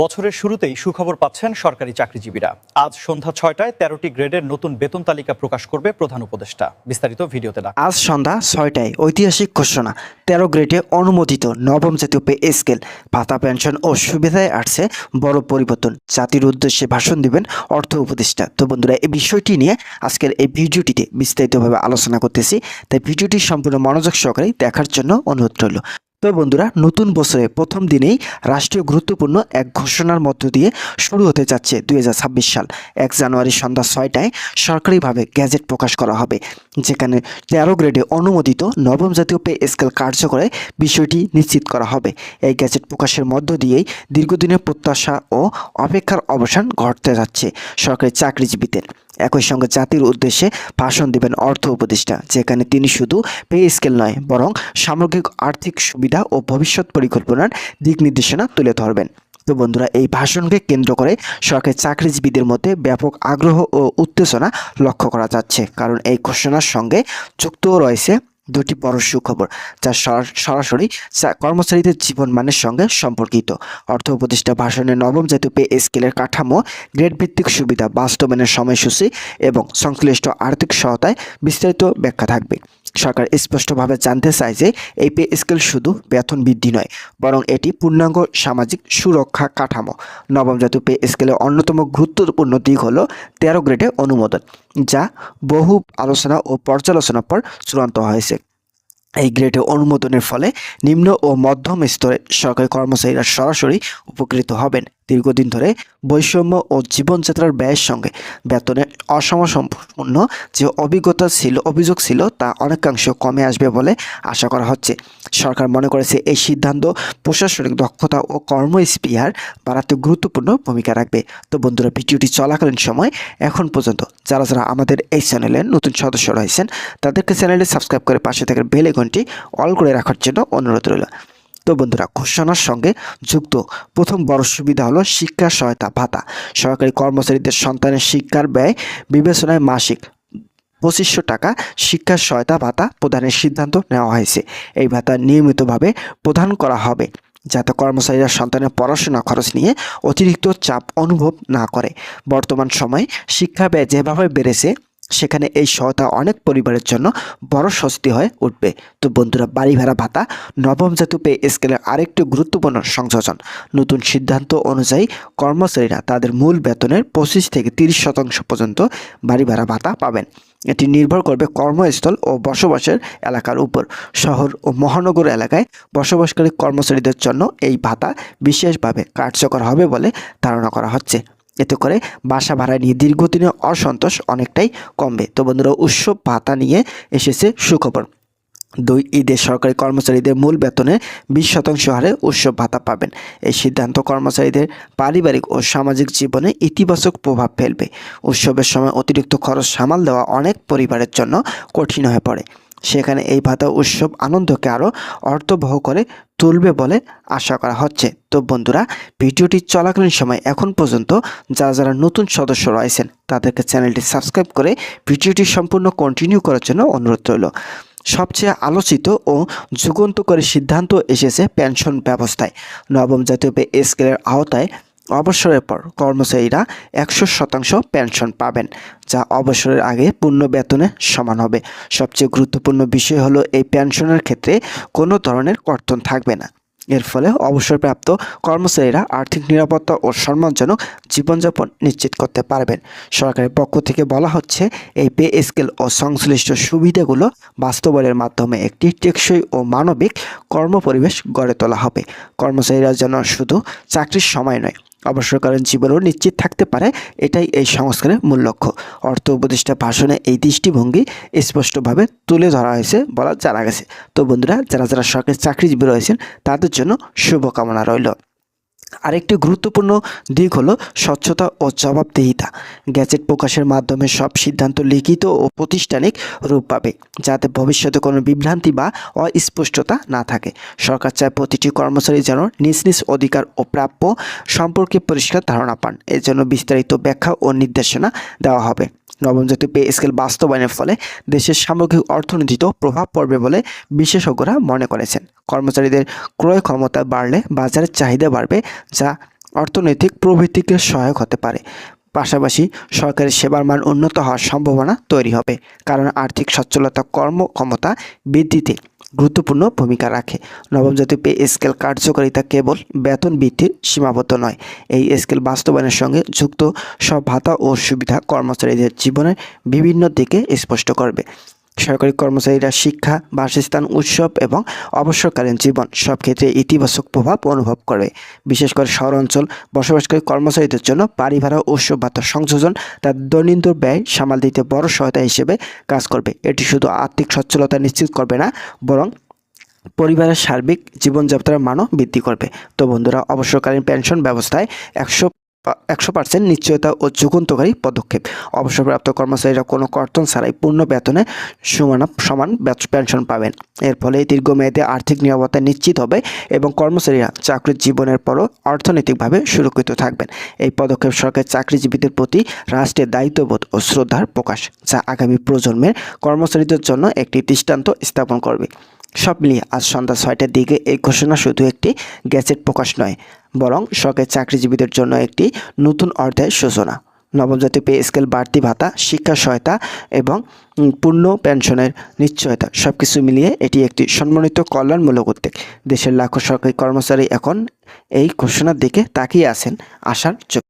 বছরের শুরুতেই সুখবর পাচ্ছেন সরকারি চাকরিজীবীরা। আজ সন্ধ্যা ৬টায় ১৩টি গ্রেডের নতুন বেতন তালিকা প্রকাশ করবে প্রধান উপদেষ্টা। বিস্তারিত ভিডিওতে দেখা। আজ সন্ধ্যা ৬টায় ঐতিহাসিক ঘোষণা। ১৩ গ্রেডে অনুমোদিত নবম জাতীয় পে স্কেল, ভাতা, পেনশন ও সুবিধায় আসছে বড় পরিবর্তন। জাতির উদ্দেশ্যে ভাষণ দিবেন অর্থ উপদেষ্টা। তো বন্ধুরা, এই বিষয়টি নিয়ে আজকের এই ভিডিওটিতে বিস্তারিতভাবে আলোচনা করতেছি, তাই ভিডিওটি সম্পূর্ণ মনোযোগ সহকারে দেখার জন্য অনুরোধ রইল। তো বন্ধুরা, নতুন বছরে প্রথম দিনেই রাষ্ট্রীয় গুরুত্বপূর্ণ এক ঘোষণার মধ্য দিয়ে শুরু হতে যাচ্ছে ২০২৬ সাল। ১ জানুয়ারি সন্ধ্যা ৬টায় সরকারিভাবে গ্যাজেট প্রকাশ করা হবে, যেখানে ১৩ গ্রেডে অনুমোদিত নবম জাতীয় পে স্কেল কার্যকরে বিষয়টি নিশ্চিত করা হবে। এই গ্যাজেট প্রকাশের মধ্য দিয়েই দীর্ঘদিনের প্রত্যাশা ও অপেক্ষার অবসান ঘটতে যাচ্ছে সরকারি চাকরিজীবীদের। একই সঙ্গে জাতির উদ্দেশ্যে ভাষণ দেবেন অর্থ উপদেষ্টা, যেখানে তিনি শুধু পে স্কেল নয়, বরং সামগ্রিক আর্থিক সুবিধা ও ভবিষ্যৎ পরিকল্পনার দিক নির্দেশনা তুলে ধরবেন। তো বন্ধুরা, এই ভাষণকে কেন্দ্র করে সরকারি চাকরিজীবীদের মধ্যে ব্যাপক আগ্রহ ও উত্তেজনা লক্ষ্য করা যাচ্ছে, কারণ এই ঘোষণার সঙ্গে যুক্ত রয়েছে দুটি বড় সুখবর, যা সরাসরি কর্মচারীদের জীবনমানের সঙ্গে সম্পর্কিত। অর্থ উপদেষ্টা ভাষণে নবম জাতীয় পে স্কেলের কাঠামো, গ্রেড ভিত্তিক সুবিধা বাস্তবায়নের সময়সূচি এবং সংশ্লিষ্ট আর্থিক সহায়তায় বিস্তারিত ব্যাখ্যা থাকবে। সরকার স্পষ্টভাবে জানতে চায় যে এই পে স্কেল শুধু বেতন বৃদ্ধি নয়, বরং এটি পূর্ণাঙ্গ সামাজিক সুরক্ষা কাঠামো। নবম জাতীয় পে স্কেলের অন্যতম গুরুত্বপূর্ণ দিক হলো ১৩ গ্রেডে অনুমোদন, যা বহু আলোচনা ও পর্যালোচনার পর চূড়ান্ত হয়েছে। এই গ্রেডে অনুমোদনের ফলে নিম্ন ও মধ্যম স্তরের সরকারি কর্মচারীরা সরাসরি উপকৃত হবেন। দীর্ঘদিন ধরে বৈষম্য ও জীবনযাত্রার ব্যয়ের সঙ্গে বেতনের অসমসম্পূর্ণ যে অভিযোগ ছিল তা অনেকাংশ কমে আসবে বলে আশা করা হচ্ছে। সরকার মনে করেছে এই সিদ্ধান্ত প্রশাসনিক দক্ষতা ও কর্মস্পৃহার বাড়াতে গুরুত্বপূর্ণ ভূমিকা রাখবে। তো বন্ধুরা, ভিডিওটি চলাকালীন সময় এখন পর্যন্ত যারা আমাদের এই চ্যানেলের নতুন সদস্য রয়েছেন, তাদেরকে চ্যানেলটি সাবস্ক্রাইব করে পাশে থাকা বেল আইকনটি অল করে রাখার জন্য অনুরোধ রইল। তো বন্ধুরা, ঘোষণার সঙ্গে যুক্ত প্রথম বড় সুবিধা হলো শিক্ষা সহায়তা ভাতা। সরকারি কর্মচারীদের সন্তানের শিক্ষার ব্যয় বিবেচনায় মাসিক ২৫০০ টাকা শিক্ষা সহায়তা ভাতা প্রদানের সিদ্ধান্ত নেওয়া হয়েছে। এই ভাতা নিয়মিতভাবে প্রদান করা হবে, যাতে কর্মচারীরা সন্তানের পড়াশোনা খরচ নিয়ে অতিরিক্ত চাপ অনুভব না করে। বর্তমান সময়ে শিক্ষা ব্যয় যেভাবে বেড়েছে, সেখানে এই সহায়তা অনেক পরিবারের জন্য বড় স্বস্তি হয়ে উঠবে। তো বন্ধুরা, বাড়ি ভাড়া ভাতা নবম জাতীয় পে স্কেলের আরেকটি গুরুত্বপূর্ণ সংযোজন। নতুন সিদ্ধান্ত অনুযায়ী কর্মচারীরা তাদের মূল বেতনের ২৫ থেকে ৩০% পর্যন্ত বাড়ি ভাড়া ভাতা পাবেন। এটি নির্ভর করবে কর্মস্থল ও বসবাসের এলাকার উপর। শহর ও মহানগর এলাকায় বসবাসকারী কর্মচারীদের জন্য এই ভাতা বিশেষভাবে কার্যকর হবে বলে ধারণা করা হচ্ছে। এতে করে বাসা ভাড়া নিয়ে দীর্ঘদিনের অসন্তোষ অনেকটাই কমবে। তো বন্ধুরা, উৎসব ভাতা নিয়ে এসেছে সুখবর। ২ ঈদে সরকারি কর্মচারীদের মূল বেতনের ২০% হারে উৎসব ভাতা পাবেন। এই সিদ্ধান্ত কর্মচারীদের পারিবারিক ও সামাজিক জীবনে ইতিবাচক প্রভাব ফেলবে। উৎসবের সময় অতিরিক্ত খরচ সামাল দেওয়া অনেক পরিবারের জন্য কঠিন হয়ে পড়ে, সেখানে এই ভাতা উৎসব আনন্দকে আরও অর্থবহ করে তুলবে বলে আশা করা হচ্ছে। তো বন্ধুরা, ভিডিওটি চলাকালীন সময় এখন পর্যন্ত যারা নতুন সদস্য রয়েছেন, তাদেরকে চ্যানেলটি সাবস্ক্রাইব করে ভিডিওটি সম্পূর্ণ কন্টিনিউ করার জন্য অনুরোধ রইল। সবচেয়ে আলোচিত ও যুগান্তকারী সিদ্ধান্ত এসেছে পেনশন ব্যবস্থায়। নবম জাতীয় পে স্কেলের আওতায় অবসরের পর কর্মচারীরা ১০০% পেনশন পাবেন, যা অবসরের আগে পূর্ণ বেতনের সমান হবে। সবচেয়ে গুরুত্বপূর্ণ বিষয় হলো, এই পেনশনের ক্ষেত্রে কোনো ধরনের কর্তন থাকবে না। এর ফলে অবসরপ্রাপ্ত কর্মচারীরা আর্থিক নিরাপত্তা ও সম্মানজনক জীবনযাপন নিশ্চিত করতে পারবেন। সরকারের পক্ষ থেকে বলা হচ্ছে, এই পে স্কেল ও সংশ্লিষ্ট সুবিধাগুলো বাস্তবায়নের মাধ্যমে একটি টেকসই ও মানবিক কর্মপরিবেশ গড়ে তোলা হবে। কর্মচারীরা যেন শুধু চাকরির সময় নয়, অবসরকালীন জীবনও নিশ্চিত থাকতে পারে, এটাই এই সংস্কারের মূল লক্ষ্য। অর্থ উপদেষ্টা ভাষণে এই দৃষ্টিভঙ্গি স্পষ্টভাবে তুলে ধরা হয়েছে বলা জানা গেছে। তো বন্ধুরা, যারা সরকারি চাকরিজীবী রয়েছেন, তাদের জন্য শুভকামনা রইল। আরেকটি গুরুত্বপূর্ণ দিক হলো স্বচ্ছতা ও জবাবদিহিতা। গ্যাজেট প্রকাশের মাধ্যমে সব সিদ্ধান্ত লিখিত ও প্রাতিষ্ঠানিক রূপ পাবে, যাতে ভবিষ্যতে কোনো বিভ্রান্তি বা অস্পষ্টতা না থাকে। সরকার চায় প্রতিটি কর্মচারী যেন নিজ নিজ অধিকার ও প্রাপ্য সম্পর্কে পরিষ্কার ধারণা পান। এর জন্য বিস্তারিত ব্যাখ্যা ও নির্দেশনা দেওয়া হবে। নবম জাতীয় পে স্কেল বাস্তবায়নের ফলে দেশের সামগ্রিক অর্থনীতিতেও প্রভাব পড়বে বলে বিশেষজ্ঞরা মনে করেছেন। কর্মচারীদের ক্রয় ক্ষমতা বাড়লে বাজারের চাহিদা বাড়বে, যা অর্থনৈতিক প্রবৃদ্ধিকে সহায়ক হতে পারে। পাশাপাশি সরকারি সেবার মান উন্নত হওয়ার সম্ভাবনা তৈরি হবে, কারণ আর্থিক সচ্ছলতা কর্মক্ষমতা বৃদ্ধিতে গুরুত্বপূর্ণ ভূমিকা রাখে। নবম জাতীয় পে স্কেল কার্যকারিতা কেবল বেতন বৃদ্ধির সীমাবদ্ধ নয়, এই স্কেল বাস্তবায়নের সঙ্গে যুক্ত সব ভাতা ও সুবিধা কর্মচারীদের জীবনের বিভিন্ন দিকে স্পষ্ট করবে। সরকারি কর্মচারীরা শিক্ষা, বাসস্থান, উৎসব এবং অবসরকালীন জীবন সব ক্ষেত্রে ইতিবাচক প্রভাব অনুভব করবে। বিশেষ করে শহর অঞ্চল বসবাসকারী কর্মচারীদের জন্য বাড়ি ভাড়া ও উৎসব ভাতার সংযোজন তার দৈনন্দিন ব্যয় সামাল দিতে বড় সহায়তা হিসেবে কাজ করবে। এটি শুধু আর্থিক সচ্ছলতা নিশ্চিত করবে না, বরং পরিবারের সার্বিক জীবনযাত্রার মানও বৃদ্ধি করবে। তো বন্ধুরা, অবসরকালীন পেনশন ব্যবস্থায় 100% নিশ্চয়তা ও যুগান্তকারী পদক্ষেপ। অবসরপ্রাপ্ত কর্মচারীরা কোনো কর্তন ছাড়াই পূর্ণ বেতনে সমান পেনশন পাবেন। এর ফলে দীর্ঘমেয়াদী আর্থিক নিরাপত্তা নিশ্চিত হবে এবং কর্মচারীরা চাকরির জীবনের পরও অর্থনৈতিকভাবে সুরক্ষিত থাকবেন। এই পদক্ষেপ সরকারি চাকরিজীবীদের প্রতি রাষ্ট্রের দায়িত্ববোধ ও শ্রদ্ধার প্রকাশ, যা আগামী প্রজন্মের কর্মচারীদের জন্য একটি দৃষ্টান্ত স্থাপন করবে। সব মিলিয়ে আজ সন্ধ্যা 6টার দিকে এই ঘোষণা শুধু একটি গ্যাজেট প্রকাশ নয়, বরং সরকারি চাকরিজীবীদের জন্য একটি নতুন অধ্যায়ের সূচনা। নবম জাতীয় পে স্কেল, বাড়তি ভাতা, শিক্ষা সহায়তা এবং পূর্ণ পেনশনের নিশ্চয়তা সব কিছু মিলিয়ে এটি একটি সম্মানিত কল্যাণমূলক উদ্যোগ। দেশের লাখো সরকারি কর্মচারী এখন এই ঘোষণার দিকে তাকিয়ে আছেন আশার চোখে।